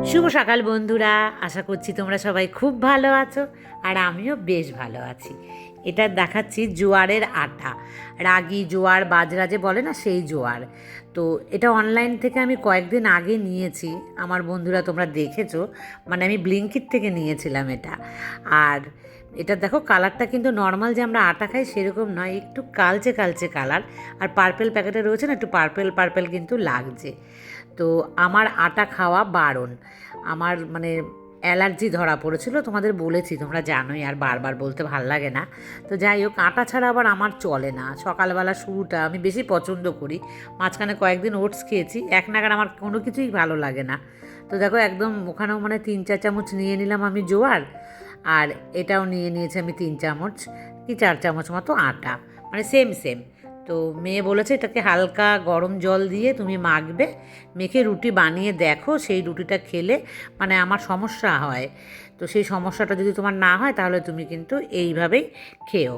শুভ সকাল বন্ধুরা, আশা করছি তোমরা সবাই খুব ভালো আছো আর আমিও বেশ ভালো আছি। এটা দেখাচ্ছি জোয়ারের আটা, রাগি জোয়ার বাজরা যে বলে না সেই জোয়ার। তো এটা অনলাইন থেকে আমি কয়েকদিন আগে নিয়েছি, আমার বন্ধুরা তোমরা দেখেছো, মানে আমি ব্লিঙ্কিট থেকে নিয়েছিলাম এটা। আর এটা দেখো কালারটা কিন্তু নর্মাল যে আমরা আটা খাই সেরকম নয়, একটু কালচে কালচে কালার। আর পার্পেল প্যাকেটে রয়েছে না, একটু পার্পেল পার্পেল কিন্তু লাগছে। তো আমার আটা খাওয়া বারণ, আমার মানে অ্যালার্জি ধরা পড়েছিল, তোমাদের বলেছি, তোমরা জানোই, আর বারবার বলতে ভাল লাগে না। তো যাই হোক, আটা ছাড়া আবার আমার চলে না, সকালবেলা শুরুটা আমি বেশি পছন্দ করি। মাঝখানে কয়েকদিন ওটস খেয়েছি, এক নাগার আমার কোনো কিছুই ভালো লাগে না। তো দেখো একদম ওখানেও মানে 3-4 চামচ নিয়ে নিলাম আমি জোয়ার, আর এটাও নিয়ে নিয়েছি আমি 3 চামচ কি 4 চামচ মতো আটা, মানে সেম সেম। তো মেয়ে বলেছে এটাকে হালকা গরম জল দিয়ে তুমি মাখবে, মেখে রুটি বানিয়ে দেখো, সেই রুটিটা খেলে মানে আমার সমস্যা হয়, তো সেই সমস্যাটা যদি তোমার না হয় তাহলে তুমি কিন্তু এইভাবেই খেও।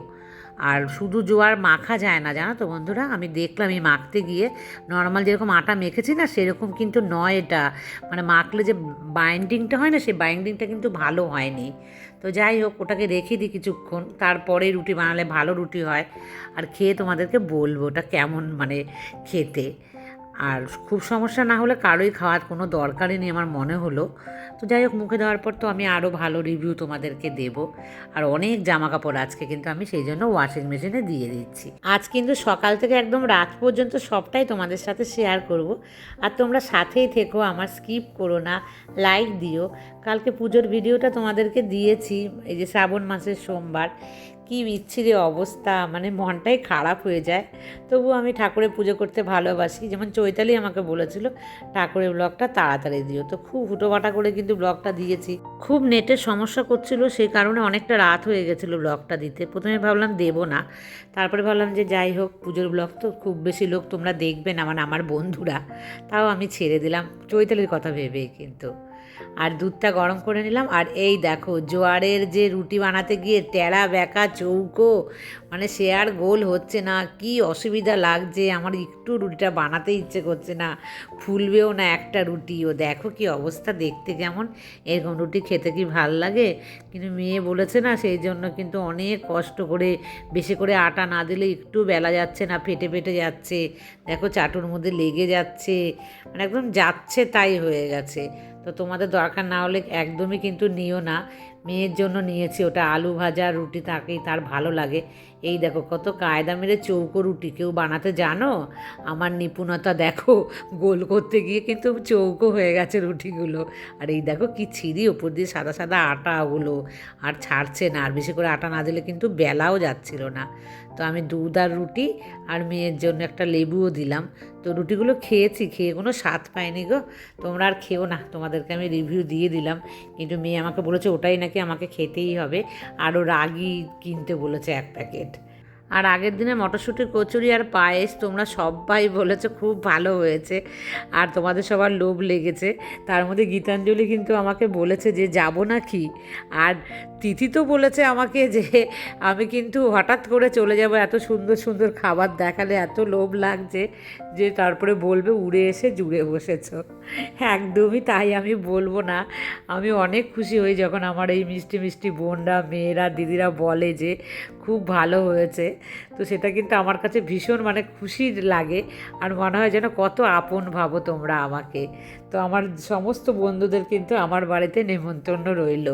আর শুধু জোয়ার মাখা যায় না, জানো তো বন্ধুরা, আমি দেখলাম এই মাখতে গিয়ে নর্মাল যেরকম আটা মেখেছি না সেরকম কিন্তু নয় এটা, মানে মাখলে যে বাইন্ডিংটা হয় না সেই বাইন্ডিংটা কিন্তু ভালো হয়নি। তো যাই হোক, ওটাকে রেখে দিই কিছুক্ষণ, তারপরে রুটি বানালে ভালো রুটি হয়। আর খেয়ে তোমাদেরকে বলবো ওটা কেমন মানে খেতে। আর খুব সমস্যা না হলে কারোই খাওয়ার কোনো দরকারই নেই আমার মনে হলো। তো যাই হোক, মুখে দেওয়ার পর তো আমি আরও ভালো রিভিউ তোমাদেরকে দেব। আর অনেক জামা কাপড় আজকে কিন্তু আমি সেই জন্য ওয়াশিং মেশিনে দিয়ে দিচ্ছি। আজ কিন্তু সকাল থেকে একদম রাত পর্যন্ত সবটাই তোমাদের সাথে শেয়ার করব। আর তোমরা সাথেই থেকো, আমার স্কিপ করো না, লাইক দিও। কালকে পুজোর ভিডিওটা তোমাদেরকে দিয়েছি, এই যে শ্রাবণ মাসের সোমবার, কী বিচ্ছিরি অবস্থা, মানে মনটাই খারাপ হয়ে যায়। তবু আমি ঠাকুরের পুজো করতে ভালোবাসি, যেমন চৈতালি আমাকে বলেছিল ঠাকুরের ব্লগটা তাড়াতাড়ি দিও, তো খুব হুটোপাটা করে কিন্তু ব্লগটা দিয়েছি। খুব নেটের সমস্যা করছিল, সেই কারণে অনেকটা রাত হয়ে গেছিলো ব্লগটা দিতে। প্রথমে ভাবলাম দেবো না, তারপরে ভাবলাম যে যাই হোক, পুজোর ব্লগ তো খুব বেশি লোক তোমরা দেখবে না, মানে আমার বন্ধুরা, তাও আমি ছেড়ে দিলাম চৈতালির কথা ভেবেই কিন্তু। আর দুধটা গরম করে নিলাম। আর এই দেখো জোয়ারের যে রুটি বানাতে গিয়ে টেরা বেঁকা চৌকো, মানে সে আর গোল হচ্ছে না, কি অসুবিধা লাগছে, আমার একটু রুটিটা বানাতে ইচ্ছে করছে না, ফুলবেও না একটা রুটিও। দেখো কি অবস্থা, দেখতে কেমন, এরকম রুটি খেতে কি ভাল লাগে। কিন্তু মেয়ে বলেছে না, সেই জন্য কিন্তু অনেক কষ্ট করে, বেশি করে আটা না দিলে একটু বেলা যাচ্ছে না, ফেটে ফেটে যাচ্ছে, দেখো চাটুর মধ্যে লেগে যাচ্ছে, মানে একদম যাচ্ছে তাই হয়ে গেছে। তো তোমাদের দরকার না হলে একদমই কিন্তু নিও না। মেয়ের জন্য নিয়েছি, ওটা আলু ভাজা রুটি, তাকেই তার ভালো লাগে। এই দেখো কত কায়দা মেরে চৌকো রুটি, কেউ বানাতে জানো? আমার নিপুণতা দেখো, গোল করতে গিয়ে কিন্তু চৌকো হয়ে গেছে রুটিগুলো। আর এই দেখো কি ছিঁড়ি, ওপর দিয়ে সাদা সাদা আটাগুলো, আর ছাড়ছে না, আর বেশি করে আটা না দিলে কিন্তু বেলাও যাচ্ছিল না। তো আমি দুধ আর রুটি, আর মেয়ের জন্য একটা লেবুও দিলাম। তো রুটিগুলো খেয়েছি, খেয়ে কোনো স্বাদ পাইনি গো। তোমরা আর খেও না, তোমাদেরকে আমি রিভিউ দিয়ে দিলাম। কিন্তু মেয়ে আমাকে বলেছে ওটাই নাকি আমাকে খেতেই হবে, আরও রাগি কিনতে বলেছে 1 প্যাকেট। আর আগের দিনে মটরশুঁটির কচুরি আর পায়েস তোমরা সবাই বলেছো খুব ভালো হয়েছে, আর তোমাদের সবার লোভ লেগেছে। তার মধ্যে গীতাঞ্জলি কিন্তু আমাকে বলেছে যে যাব না কি, আর তিথি তো বলেছে আমাকে যে আমি কিন্তু হঠাৎ করে চলে যাব, এত সুন্দর সুন্দর খাবার দেখালে এত লোভ লাগছে যে তারপরে বলবে উড়ে এসে জুড়ে বসেছো। একদমই তাই, আমি বলবো না, আমি অনেক খুশি হই যখন আমার এই মিষ্টি মিষ্টি বোনরা, মেয়েরা, দিদিরা বলে যে খুব ভালো হয়েছে। তো সেটা কিন্তু আমার কাছে ভীষণ মানে খুশি লাগে, আর মনে হয় যেন কত আপন ভাবো তোমরা আমাকে। তো আমার সমস্ত বন্ধুদের কিন্তু আমার বাড়িতে নেমন্তন্ন রইল।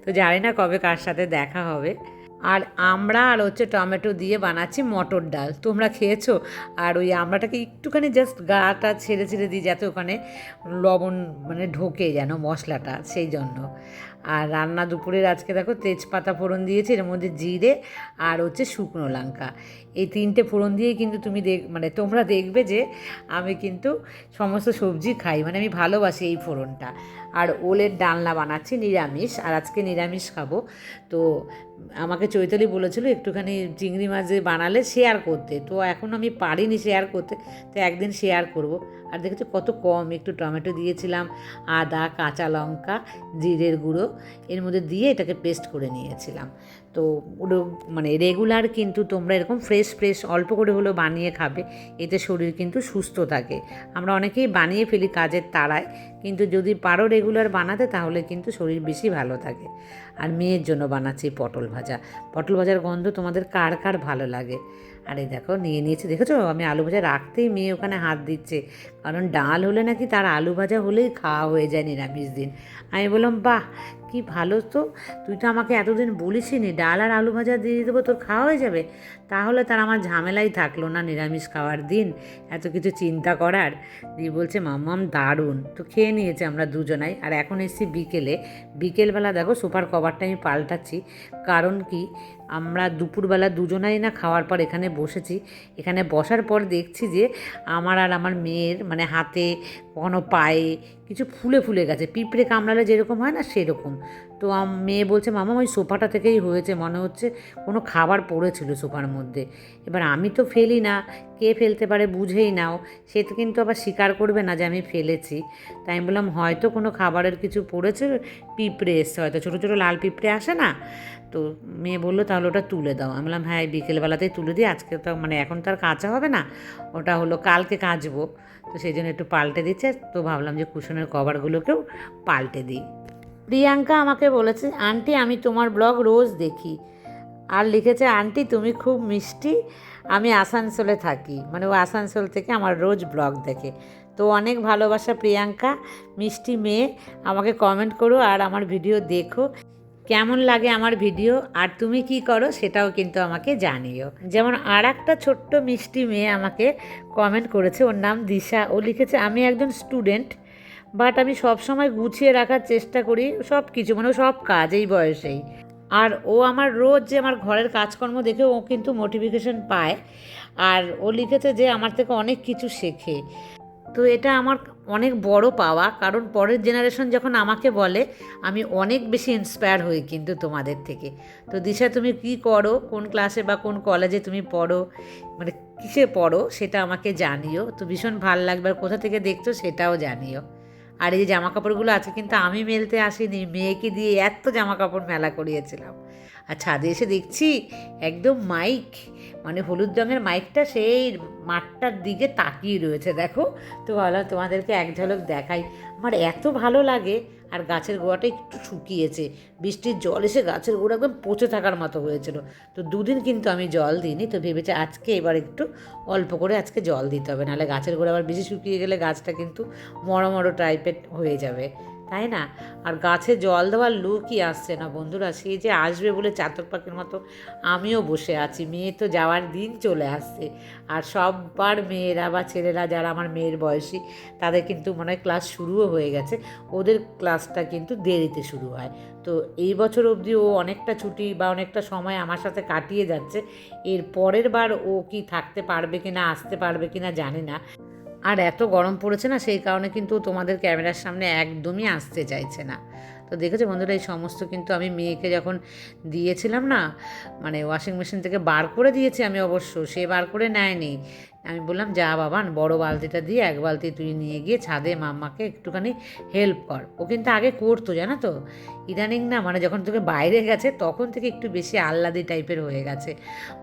তো জানি না কবে কার সাথে দেখা হবে। আর আমরা আর হচ্ছে টমেটো দিয়ে বানাচ্ছি মটর ডাল, তোমরা খেয়েছো? আর ওই আমড়াটাকে একটুখানি জাস্ট গাটা ছেড়ে ছেড়ে দিই যাতে ওখানে লবণ মানে ঢোকে যেন মশলাটা, সেই জন্য। আর রান্না দুপুরের আজকে দেখো তেজপাতা ফোড়ন দিয়েছি, এর মধ্যে জিরে আর হচ্ছে শুকনো লঙ্কা, এই 3টে ফোড়ন দিয়েই কিন্তু তুমি মানে তোমরা দেখবে যে আমি কিন্তু সমস্ত সবজি খাই, মানে আমি ভালোবাসি এই ফোড়নটা। আর ওলের ডালনা বানাচ্ছি নিরামিষ, আর আজকে নিরামিষ খাবো। তো আমাকে চৈতালি বলেছিল একটুখানি চিংড়ি মাছ বানালে শেয়ার করতে, তো এখন আমি পারিনি শেয়ার করতে, তো একদিন শেয়ার করব। আর দেখেছো কত কম, একটু টমেটো দিয়েছিলাম, আদা, কাঁচা লঙ্কা, জিরের গুঁড়ো এর মধ্যে দিয়ে এটাকে পেস্ট করে নিয়েছিলাম। তো মানে রেগুলার কিন্তু তোমরা এরকম ফ্রেশ ফ্রেশ অল্প করে হলেও বানিয়ে খাবে, এতে শরীর কিন্তু সুস্থ থাকে। আমরা অনেকেই বানিয়ে ফেলি কাজের তাড়ায়, কিন্তু যদি পারো রেগুলার বানাতে তাহলে কিন্তু শরীর বেশি ভালো থাকে। আর মেয়ের জন্য বানাচ্ছি পটল ভাজা। পটল ভাজার গন্ধ তোমাদের কার কার ভালো লাগে? আর এই দেখো নিয়ে নিয়েছি, দেখেছো আমি আলু ভাজা রাখতেই মেয়ে ওখানে হাত দিচ্ছে, কারণ ডাল হলে নাকি তার আলু ভাজা হলেই খাওয়া হয়ে যায় নিরামিষ দিন। আমি বললাম বাহ কি ভালো তো, তুই তো আমাকে এতদিন বলিসনি ডাল আর আলু ভাজা দিয়ে দেবো তোর খাওয়া হয়ে যাবে। তাহলে তার আমার ঝামেলাই থাকলো না নিরামিষ খাওয়ার দিন, এত কিছু চিন্তা করার। দিয়ে বলছে মাম্মাম দারুণ, তো খেয়ে নিয়েছে আমরা দুজনাই। আর এখন এসেছি বিকেলবেলা দেখো সোফার কভারটা আমি পাল্টাচ্ছি, কারণ কি আমরা দুপুরবেলা দুজনাই না খাওয়ার পর এখানে বসেছি। এখানে বসার পর দেখছি যে আমার আর আমার মেয়ের মানে হাতে কখনো পায়ে কিছু ফুলে ফুলে গেছে, পিঁপড়ে কামড়ালে যেরকম হয় না সেরকম। তো মেয়ে বলছে মামা ওই সোফাটা থেকেই হয়েছে, মনে হচ্ছে কোনো খাবার পড়েছিল সোফার মধ্যে। এবার আমি তো ফেলি না, কে ফেলতে পারে বুঝেই নাও, সে তো কিন্তু আবার স্বীকার করবে না যে আমি ফেলেছি। তাই আমি বললাম হয়তো কোনো খাবারের কিছু পড়েছে, পিঁপড়ে এসছে হয়তো, ছোটো ছোটো লাল পিঁপড়ে আসে না। তো মেয়ে বললো তাহলে ওটা তুলে দাও। আমি বললাম হ্যাঁ বিকেলবেলাতেই তুলে দিই, আজকে তো মানে এখন তো আর কাচা হবে না, ওটা হলো কালকে কাচবো। তো সেই জন্য একটু পাল্টে দিচ্ছে, তো ভাবলাম যে কুশনের কভারগুলোকেও পাল্টে দিই। প্রিয়াঙ্কা আমাকে বলেছে আন্টি আমি তোমার ব্লগ রোজ দেখি, আর লিখেছে আন্টি তুমি খুব মিষ্টি, আমি আসানসোলে থাকি, মানে ও আসানসোল থেকে আমার রোজ ব্লগ দেখে। তো অনেক ভালোবাসা প্রিয়াঙ্কা, মিষ্টি মেয়ে, আমাকে কমেন্ট করো আর আমার ভিডিও দেখো, কেমন লাগে আমার ভিডিও আর তুমি কি করো সেটাও কিন্তু আমাকে জানিও। যেমন আর একটা ছোট্ট মিষ্টি মেয়ে আমাকে কমেন্ট করেছে, ওর নাম দিশা। ও লিখেছে আমি একজন স্টুডেন্ট, বাট আমি সব সময় গুছিয়ে রাখার চেষ্টা করি সব কিছু, মানে সব কাজ এই বয়সেই। আর ও আমার রোজ যে আমার ঘরের কাজকর্ম দেখে ও কিন্তু মোটিভেশন পায়। আর ও লিখেছে যে আমার থেকে অনেক কিছু শেখে। তো এটা আমার অনেক বড় পাওয়া, কারণ পরের জেনারেশন যখন আমাকে বলে আমি অনেক বেশি ইন্সপায়ার হই কিন্তু তোমাদের থেকে। তো দিশা তুমি কি করো, কোন ক্লাসে বা কোন কলেজে তুমি পড়ো, মানে কিসে পড়ো সেটা আমাকে জানিও। তো ভীষণ ভালো লাগবে, আর কোথা থেকে দেখছো সেটাও জানিও। আর এই যে জামা কাপড়গুলো আছে কিন্তু আমি মেলতে আসিনি, মেয়েকে দিয়ে এত জামা কাপড় মেলা করিয়েছিলাম। আর ছাদে এসে দেখছি একদম মাইক, মানে হলুদ রঙের মাইকটা সেই মাঠটার দিকে তাকিয়ে রয়েছে দেখো। তো ভাবলাম তোমাদেরকে এক ঝলক দেখাই, আমার এত ভালো লাগে। আর গাছের গোড়াটা একটু শুকিয়েছে, বৃষ্টির জল এসে গাছের গোড়া একদম পচে থাকার মতো হয়েছিল। তো দুদিন কিন্তু আমি জল দিইনি, তো ভেবেছি আজকে এবার একটু অল্প করে আজকে জল দিতে হবে, নাহলে গাছের গোড়া আবার বেশি শুকিয়ে গেলে গাছটা কিন্তু মরো মরো টাইপের হয়ে যাবে, তাই না? আর গাছে জল দেওয়ার লুকই আসছে না বন্ধুরা, সে যে আসবে বলে চাতক পাখির মতো আমিও বসে আছি। মেয়ে তো যাওয়ার দিন চলে আসছে, আর সববার মেয়েরা বা ছেলেরা যারা আমার মেয়ের বয়সী তাদের কিন্তু মনে হয় ক্লাস শুরুও হয়ে গেছে, ওদের ক্লাসটা কিন্তু দেরিতে শুরু হয়। তো এই বছর অবধি ও অনেকটা ছুটি বা অনেকটা সময় আমার সাথে কাটিয়ে যাচ্ছে, এর পরের বার ও কি থাকতে পারবে কি না, আসতে পারবে কি না জানি না। আর এত গরম পড়েছে না, সেই কারণে কিন্তু তোমাদের ক্যামেরার সামনে একদমই আসতে চাইছে না। তো দেখেছো বন্ধুরা, এই সমস্ত কিন্তু আমি মেয়েকে যখন দিয়েছিলাম না, মানে ওয়াশিং মেশিন থেকে বার করে দিয়েছি আমি, অবশ্য সে বার করে নেয়নি। আমি বললাম যা বাবা বড় বালতিটা দিয়ে এক বালতি তুই নিয়ে গিয়ে ছাদে মাম্মাকে একটুখানি হেল্প কর। ও কিন্তু আগে করতো জানো তো, ইদানিং না মানে যখন তোকে বাইরে গেছে তখন থেকে একটু বেশি আহ্লাদি টাইপের হয়ে গেছে।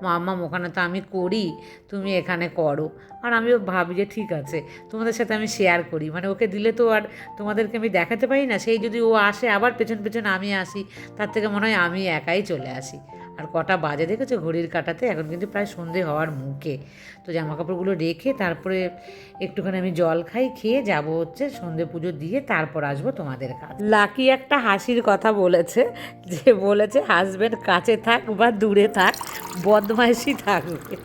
মাম্মা ওখানে তো আমি করি, তুমি এখানে করো। আর আমিও ভাবি যে ঠিক আছে তোমাদের সাথে আমি শেয়ার করি, মানে ওকে দিলে তো আর তোমাদেরকে আমি দেখাতে পারি না, সেই যদি ও আসে আবার পেছন পেছন আমি আসি, তার থেকে মনে হয় আমি একাই চলে আসি। আর কটা বাজে দেখেছো ঘড়ির কাঁটাতে, এখন কিন্তু প্রায় সন্ধে হওয়ার মুখে। তো জামা কাপড়গুলো রেখে তারপরে একটুখানি আমি জল খাই, খেয়ে যাব হচ্ছে সন্ধে পুজো দিয়ে তারপর আসবো তোমাদের কাছে। লাকি একটা হাসির কথা বলেছে, যে বলেছে হাজব্যান্ড কাছে থাক বা দূরে থাক বদমাইশি থাকবে,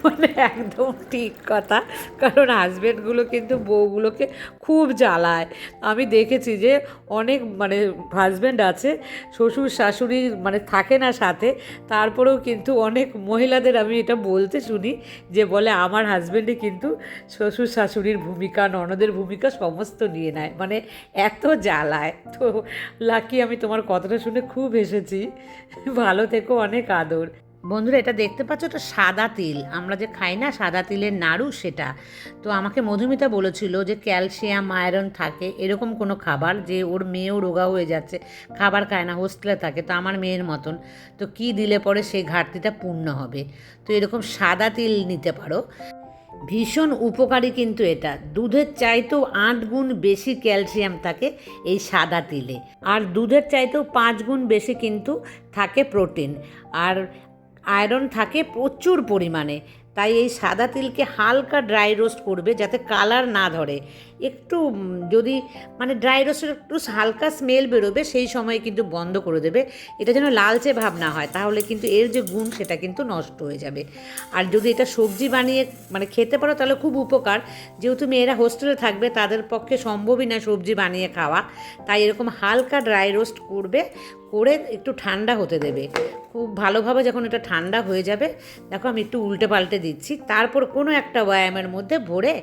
মানে একদম ঠিক কথা। কারণ হাজব্যান্ডগুলো কিন্তু বউগুলোকে খুব জ্বালায়। আমি দেখেছি যে অনেক মানে হাজব্যান্ড আছে শ্বশুর শাশুড়ি মানে থাকে না সাথে, তারপরেও কিন্তু অনেক মহিলাদের আমি এটা বলতে শুনি যে বলে আমার হাজব্যান্ডই কিন্তু শ্বশুর শাশুড়ির ভূমিকা, ননদের ভূমিকা সমস্ত নিয়ে নেয়, মানে এত জ্বালায়। তো লাকি আমি তোমার কথাটা শুনে খুব হেসেছি, ভালো থেকো, অনেক আদর। বন্ধুরা এটা দেখতে পাচ্ছ, ওটা সাদা তিল, আমরা যে খাই না সাদা তিলের নাড়ু, সেটা। তো আমাকে মধুমিতা বলেছিল যে ক্যালসিয়াম আয়রন থাকে এরকম কোনো খাবার, যে ওর মেয়েও রোগা হয়ে যাচ্ছে, খাবার খায় না, হোস্টেলে থাকে, তো আমার মেয়ের মতন, তো কি দিলে পরে সেই ঘাটতিটা পূর্ণ হবে। তো এরকম সাদা তিল নিতে পারো, ভীষণ উপকারী কিন্তু এটা। দুধের চাইতেও 8 গুণ বেশি ক্যালসিয়াম থাকে এই সাদা তিলে, আর দুধের চাইতেও 5 গুণ বেশি কিন্তু থাকে প্রোটিন, আর আয়রন থাকে প্রচুর পরিমাণে। তাই এই সাদা তিলকে হালকা ড্রাই রোস্ট করবে যাতে কালার না ধরে, একটু যদি মানে ড্রাই রোস্টের একটু হালকা স্মেল বেরোবে সেই সময় কিন্তু বন্ধ করে দেবে, এটা যেন লালচে ভাব না হয়, তাহলে কিন্তু এর যে গুণ সেটা কিন্তু নষ্ট হয়ে যাবে। আর যদি এটা সবজি বানিয়ে মানে খেতে পারো তাহলে খুব উপকার, যেহেতু মেয়েরা হোস্টেলে থাকবে তাদের পক্ষে সম্ভবই না সবজি বানিয়ে খাওয়া, তাই এরকম হালকা ড্রাই রোস্ট করবে, করে একটু ঠান্ডা হতে দেবে। খুব ভালোভাবে যখন এটা ঠান্ডা হয়ে যাবে, দেখো আমি একটু উল্টে পাল্টে দিচ্ছি, তারপর কোনো একটা বয়ামের মধ্যে ভরে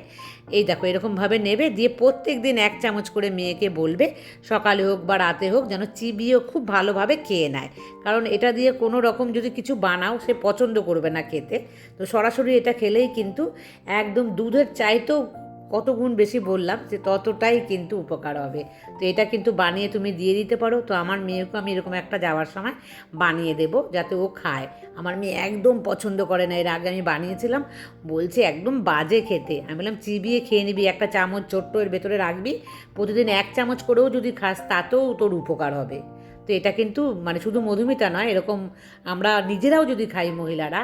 এই দেখো এরকমভাবে নেবে, দিয়ে প্রত্যেক দিন 1 চামচ করে মেয়েকে বলবে সকালে হোক বা রাতে হোক যেন চিবিয়েও খুব ভালোভাবে খেয়ে নেয়, কারণ এটা দিয়ে কোনো রকম যদি কিছু বানাও সে পছন্দ করবে না খেতে। তো সরাসরি এটা খেলেই কিন্তু একদম দুধের চাইতেও কত গুণ বেশি বললাম যে ততটাই কিন্তু উপকার হবে। তো এটা কিন্তু বানিয়ে তুমি দিয়ে দিতে পারো। তো আমার মেয়েকে আমি এরকম একটা যাওয়ার সময় বানিয়ে দেবো যাতে ও খায়। আমার মেয়ে একদম পছন্দ করে না, এর আগে আমি বানিয়েছিলাম, বলছে একদম বাজে খেতে। আমি বললাম চিবিয়ে খেয়ে নিবি, 1 চামচ ছোট্ট এর ভেতরে রাখবি, প্রতিদিন 1 চামচ করেও যদি খাস তাতেও তোর উপকার হবে। তো এটা কিন্তু মানে শুধু মধুমিতা নয়, এরকম আমরা নিজেরাও যদি খাই মহিলারা,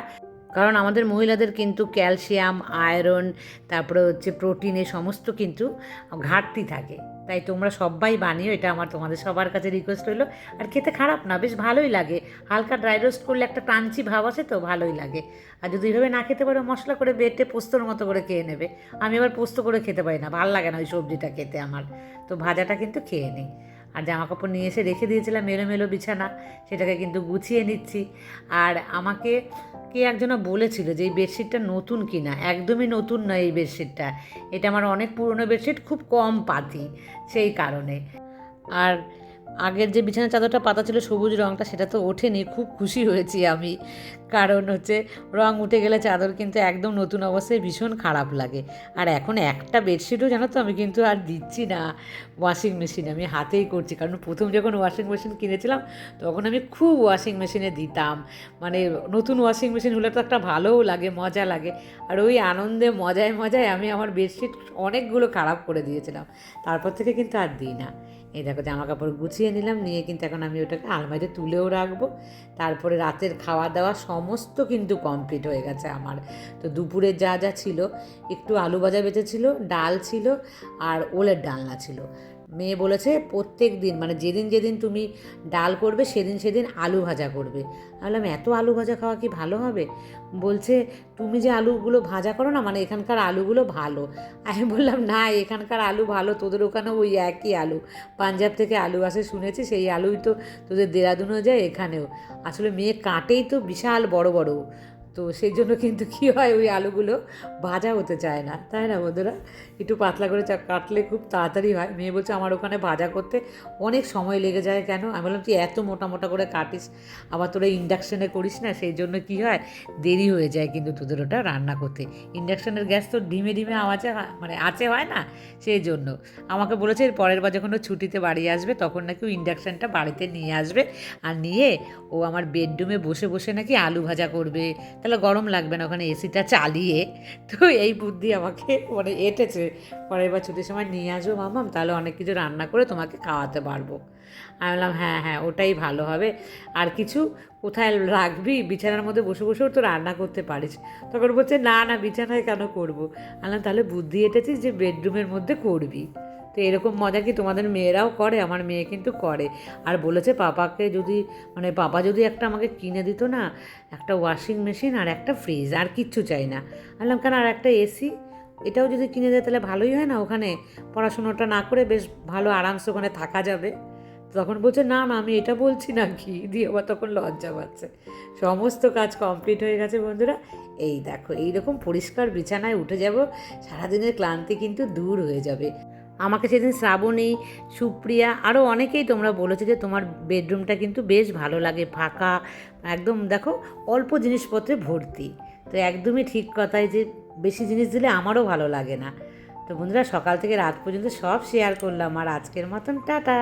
কারণ আমাদের মহিলাদের কিন্তু ক্যালসিয়াম আয়রন তারপরে হচ্ছে প্রোটিনে সমস্ত কিন্তু ঘাটতি থাকে। তাই তোমরা সবাই বানিও, এটা আমার তোমাদের সবার কাছে রিকোয়েস্ট রইলো। আর খেতে খারাপ না, বেশ ভালোই লাগে, হালকা ড্রাই রোস্ট করলে একটা ক্রাঞ্চি ভাব আসে, তো ভালোই লাগে। আর যদি এইভাবে না খেতে পারো মশলা করে বেটে পোস্তর মতো করে খেয়ে নেবে। আমি আবার পোস্ত করে খেতে পারি না, ভালো লাগে না ওই সবজিটা খেতে আমার, তো ভাজাটা কিন্তু খেয়ে নিই। আর জামা কাপড় নিয়ে এসে রেখে দিয়েছিলাম মেলো বিছানা, সেটাকে কিন্তু গুছিয়ে নিচ্ছি। আর আমাকে কে একজনা বলেছিল যে এই বেডশিটটা নতুন কিনা, একদমই নতুন নয় এই বেডশিটটা, এটা আমার অনেক পুরনো বেডশিট, খুব কম পাতি সেই কারণে। আর আগের যে বিছানার চাদরটা পাতা ছিল সবুজ রঙটা, সেটা তো ওঠেনি, খুব খুশি হয়েছি আমি, কারণ হচ্ছে রঙ উঠে গেলে চাদর কিন্তু একদম নতুন অবস্থায় ভীষণ খারাপ লাগে। আর এখন একটা বেডশিটও জানো তো আমি কিন্তু আর দিচ্ছি না ওয়াশিং মেশিনে, আমি হাতেই করছি, কারণ প্রথম যখন ওয়াশিং মেশিন কিনেছিলাম তখন আমি খুব ওয়াশিং মেশিনে দিতাম, মানে নতুন ওয়াশিং মেশিন হলে তো একটা ভালোও লাগে, মজা লাগে, আর ওই আনন্দে মজায় আমি আমার বেডশিট অনেকগুলো খারাপ করে দিয়েছিলাম, তারপর থেকে কিন্তু আর দিই না। এই দেখো জামা কাপড় গুছিয়ে নিলাম, নিয়ে কিন্তু এখন আমি ওটাকে আলমারিতে তুলেও রাখবো। তারপরে রাতের খাওয়া দাওয়া সমস্ত কিন্তু কমপ্লিট হয়ে গেছে আমার। তো দুপুরে যা ছিল, একটু আলু ভাজা বেঁচেছিল, ডাল ছিল, আর ওলের ডালনা ছিল। মেয়ে বলেছে প্রত্যেক দিন মানে যেদিন তুমি ডাল করবে সেদিন আলু ভাজা করবে। আমি বললাম এত আলু ভাজা খাওয়া কি ভালো হবে? বলছে তুমি যে আলুগুলো ভাজা করো না, মানে এখানকার আলুগুলো ভালো। আমি বললাম না, এখানকার আলু ভালো, তোদের ওখানেও ওই একই আলু, পাঞ্জাব থেকে আলু আসে শুনেছি, সেই আলুই তো তোদের দেরাদুনও যায় এখানেও। আসলে মেয়ে কাটেই তো বিশাল বড় বড়, তো সেই জন্য কিন্তু কী হয় ওই আলুগুলো ভাজা হতে চায় না, তাই না বন্ধুরা? একটু পাতলা করে কাটলে খুব তাড়াতাড়ি হয়। মেয়ে বলছে আমার ওখানে ভাজা করতে অনেক সময় লেগে যায় কেন? আমি বললাম তুই এত মোটা করে কাটিস, আবার তোরা ইন্ডাকশানে করিস না, সেই জন্য কী হয় দেরি হয়ে যায় কিন্তু তোদের ওটা রান্না করতে। ইন্ডাকশানের গ্যাস তো ডিমে আওয়াজে মানে আঁচে হয় না, সেই জন্য। আমাকে বলেছে এর পরের বার যখন ও ছুটিতে বাড়ি আসবে তখন নাকি ও ইন্ডাকশানটা বাড়িতে নিয়ে আসবে, আর নিয়ে ও আমার বেডরুমে বসে নাকি আলু ভাজা করবে, তাহলে গরম লাগবে না ওখানে এসিটা চালিয়ে। তো এই বুদ্ধি আমাকে মানে এঁটেছে, পরের বার ছুটির সময় নিয়ে আসবো মামাম, তাহলে অনেক কিছু রান্না করে তোমাকে খাওয়াতে পারবো। আমি বললাম হ্যাঁ ওটাই ভালো হবে। আর কিছু কোথায় রাখবি, বিছানার মধ্যে বসেও তো রান্না করতে পারিস। তখন বলছে না বিছানায় কেন করবো? বললাম তাহলে বুদ্ধি এঁটেছিস যে বেডরুমের মধ্যে করবি। তো এরকম মজা কি তোমাদের মেয়েরাও করে? আমার মেয়ে কিন্তু করে। আর বলেছে পাপাকে যদি মানে পাপা যদি একটা আমাকে কিনে দিত না, একটা ওয়াশিং মেশিন আর একটা ফ্রিজ, আর কিচ্ছু চাই না। বললাম কেন, আর একটা এসি, এটাও যদি কিনে দেয় তাহলে ভালোই হয় না, ওখানে পড়াশোনাটা না করে বেশ ভালো আরামসে ওখানে থাকা যাবে। তখন বলছে না আমি এটা বলছি না কি, দিয়ে আবার তখন লজ্জা পাচ্ছে। সমস্ত কাজ কমপ্লিট হয়ে গেছে বন্ধুরা। এই দেখো এইরকম পরিষ্কার বিছানায় উঠে যাব, সারাদিনের ক্লান্তি কিন্তু দূর হয়ে যাবে। আমাকে সেদিন শ্রাবণী, সুপ্রিয়া আরও অনেকেই তোমরা বলেছো যে তোমার বেডরুমটা কিন্তু বেশ ভালো লাগে, ফাঁকা একদম, দেখো অল্প জিনিসপত্রে ভর্তি। তো একদমই ঠিক কথাই যে বেশি জিনিস দিলে আমারও ভালো লাগে না। তো বন্ধুরা, সকাল থেকে রাত পর্যন্ত সব শেয়ার করলাম, আর আজকের মতন টাটা।